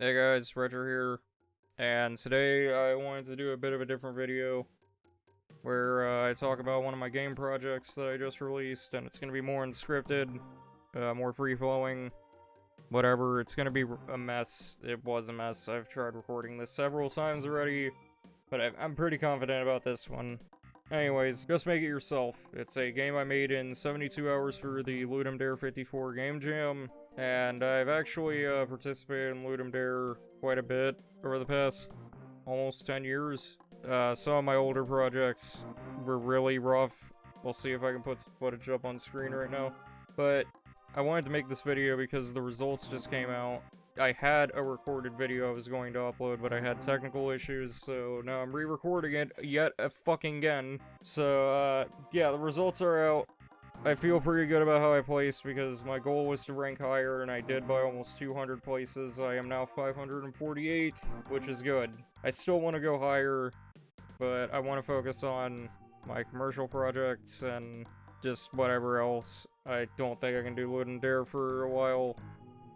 Hey guys, Reactor here, and today I wanted to do a bit of a different video where I talk about one of my game projects that I just released, and it's going to be more unscripted, more free-flowing, whatever. It's going to be a mess. It was a mess. I've tried recording this several times already, but I'm pretty confident about this one. Anyways, just make it yourself. It's a game I made in 72 hours for the Ludum Dare 54 Game Jam, and I've actually participated in Ludum Dare quite a bit over the past almost 10 years. Some of my older projects were really rough. We'll see if I can put some footage up on screen right now. But I wanted to make this video because the results just came out. I had a recorded video I was going to upload, but I had technical issues, so now I'm re-recording it yet again. So, yeah, the results are out. I feel pretty good about how I placed because my goal was to rank higher, and I did by almost 200 places. I am now 548th, which is good. I still want to go higher, but I want to focus on my commercial projects and just whatever else. I don't think I can do Ludum Dare for a while.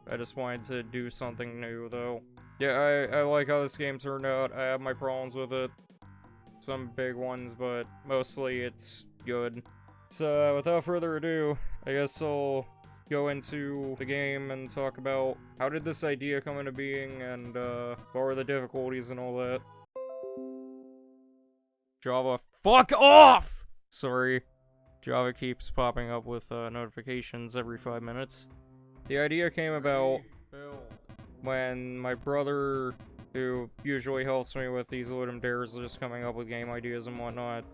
I just wanted to do something new, though. Yeah, I like how this game turned out. I have my problems with it. Some big ones, but mostly it's good. So, without further ado, I guess I'll go into the game and talk about how did this idea come into being, and what were the difficulties and all that. Java, fuck off! Sorry. Java keeps popping up with notifications every 5 minutes. The idea came about when my brother, who usually helps me with these Ludum Dares, just coming up with game ideas and whatnot,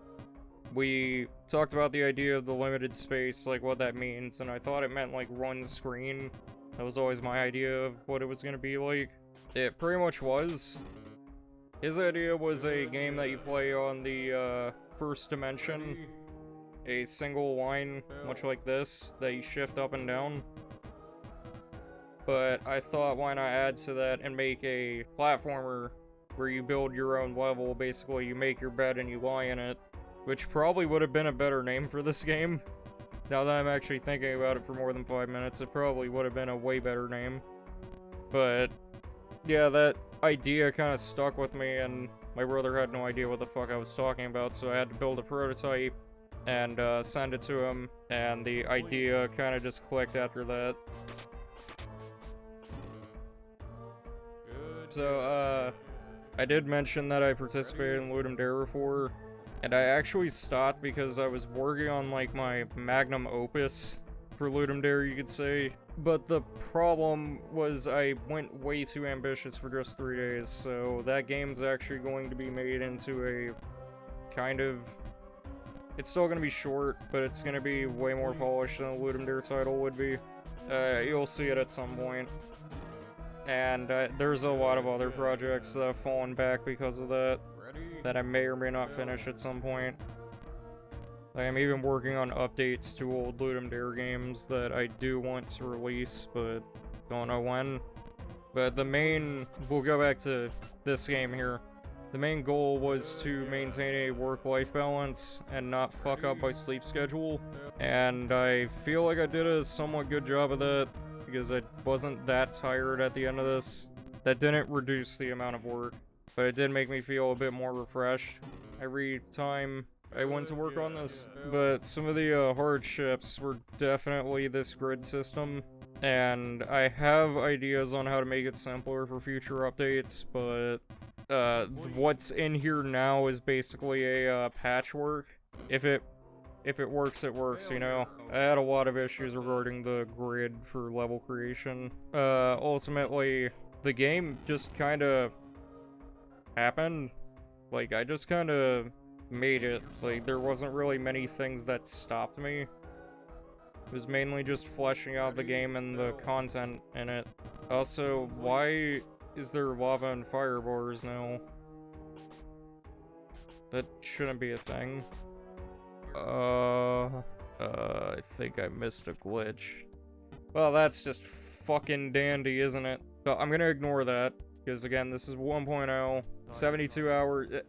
we talked about the idea of the limited space, like what that means, and I thought it meant like one screen. That was always my idea of what it was going to be like. It pretty much was. His idea was a game that you play on the first dimension, a single line, much like this, that you shift up and down. But I thought, why not add to that and make a platformer where you build your own level. Basically, you make your bed and you lie in it, which probably would have been a better name for this game. Now that I'm actually thinking about it for more than 5 minutes, it probably would have been a way better name. But yeah, that idea kind of stuck with me, and my brother had no idea what the fuck I was talking about, so I had to build a prototype and send it to him, and the idea kind of just clicked after that. So, I did mention that I participated in Ludum Dare before, and I actually stopped because I was working on, like, my magnum opus for Ludum Dare, you could say. But the problem was I went way too ambitious for just 3 days, so that game's actually going to be made into a kind of... It's still going to be short, but it's going to be way more polished than a Ludum Dare title would be. You'll see it at some point. And there's a lot of other projects that have fallen back because of that, that I may or may not finish at some point. I am even working on updates to old Ludum Dare games that I do want to release, but don't know when. But the main, we'll go back to this game here. The main goal was to maintain a work-life balance and not fuck up my sleep schedule. And I feel like I did a somewhat good job of that, because I wasn't that tired at the end of this. That didn't reduce the amount of work, but it did make me feel a bit more refreshed every time I went to work on this. But some of the hardships were definitely this grid system, and I have ideas on how to make it simpler for future updates, but what's in here now is basically a patchwork. If it works, it works, you know? I had a lot of issues regarding the grid for level creation. Ultimately, the game just kinda happened. Like, I just kinda made it. Like, there wasn't really many things that stopped me. It was mainly just fleshing out the game and the content in it. Also, why is there lava and fire bars now? That shouldn't be a thing. I think I missed a glitch. Well, that's just fucking dandy, isn't it? But I'm gonna ignore that, because again, this is 1.0, 72 hours.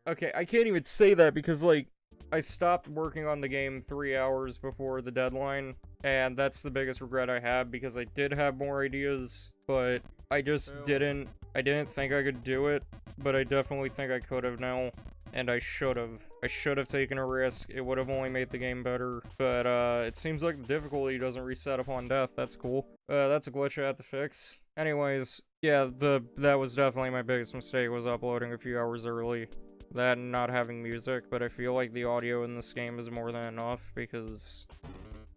Okay, I can't even say that because, like, I stopped working on the game 3 hours before the deadline, and that's the biggest regret I have, because I did have more ideas, but I just didn't think I could do it, but I definitely think I could have now. And I should have. I should have taken a risk. It would have only made the game better. But, it seems like the difficulty doesn't reset upon death. That's cool. That's a glitch I had to fix. Anyways, yeah, that was definitely my biggest mistake, was uploading a few hours early. That and not having music, but I feel like the audio in this game is more than enough, because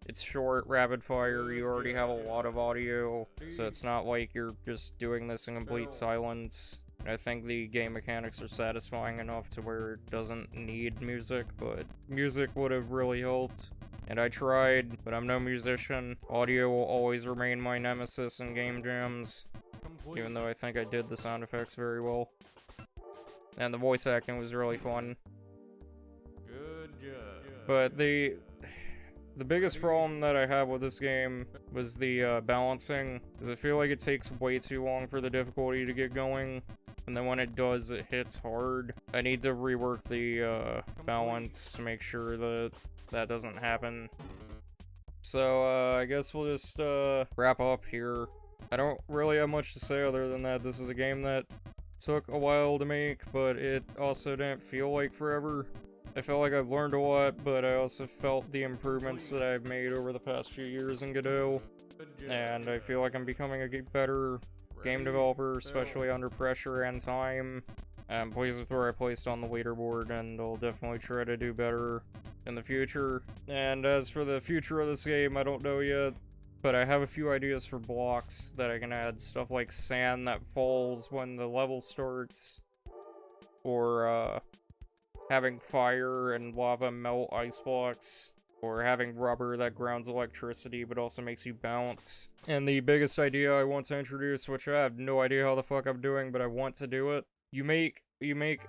it's short, rapid fire, you already have a lot of audio, so it's not like you're just doing this in complete silence. I think the game mechanics are satisfying enough to where it doesn't need music, but music would have really helped. And I tried, but I'm no musician. Audio will always remain my nemesis in game jams, even though I think I did the sound effects very well. And the voice acting was really fun. Good job. But the biggest problem that I have with this game was the balancing, because I feel like it takes way too long for the difficulty to get going. And then when it does, it hits hard. I need to rework the balance to make sure that that doesn't happen. So, I guess we'll just wrap up here. I don't really have much to say other than that this is a game that took a while to make, but it also didn't feel like forever. I felt like I've learned a lot, but I also felt the improvements that I've made over the past few years in Godot. And I feel like I'm becoming a better game developer, especially under pressure and time. I'm pleased with where I placed on the leaderboard, and I'll definitely try to do better in the future. And as for the future of this game, I don't know yet, but I have a few ideas for blocks that I can add. Stuff like sand that falls when the level starts, or having fire and lava melt ice blocks, or having rubber that grounds electricity but also makes you bounce. And the biggest idea I want to introduce, which I have no idea how the fuck I'm doing, but I want to do it. You make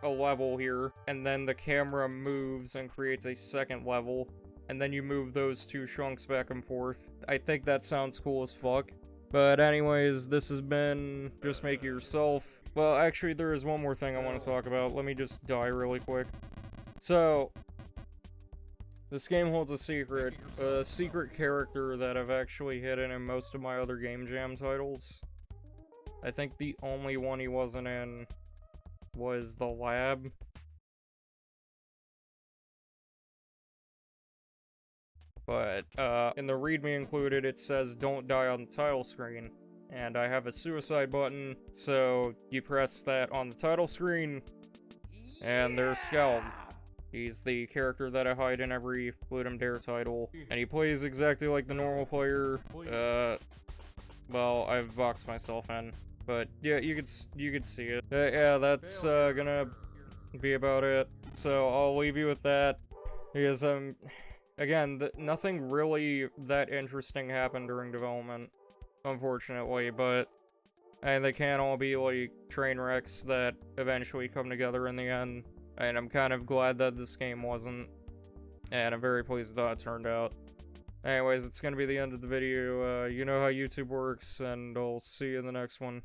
a level here, and then the camera moves and creates a second level, and then you move those two chunks back and forth. I think that sounds cool as fuck. But anyways, this has been Just Make It Yourself. Well, actually, there is one more thing I want to talk about. Let me just die really quick. So, this game holds a secret character that I've actually hidden in most of my other Game Jam titles. I think the only one he wasn't in was the lab. But, in the README included, it says don't die on the title screen. And I have a suicide button, so you press that on the title screen, and there's Scald. He's the character that I hide in every Ludum Dare title, and he plays exactly like the normal player. Well, I've boxed myself in, but yeah, you could see it. Yeah, that's gonna be about it. So I'll leave you with that, because again, nothing really that interesting happened during development, unfortunately, but and they can all be like train wrecks that eventually come together in the end. And I'm kind of glad that this game wasn't, and I'm very pleased with how it turned out. Anyways, it's gonna be the end of the video. You know how YouTube works, and I'll see you in the next one.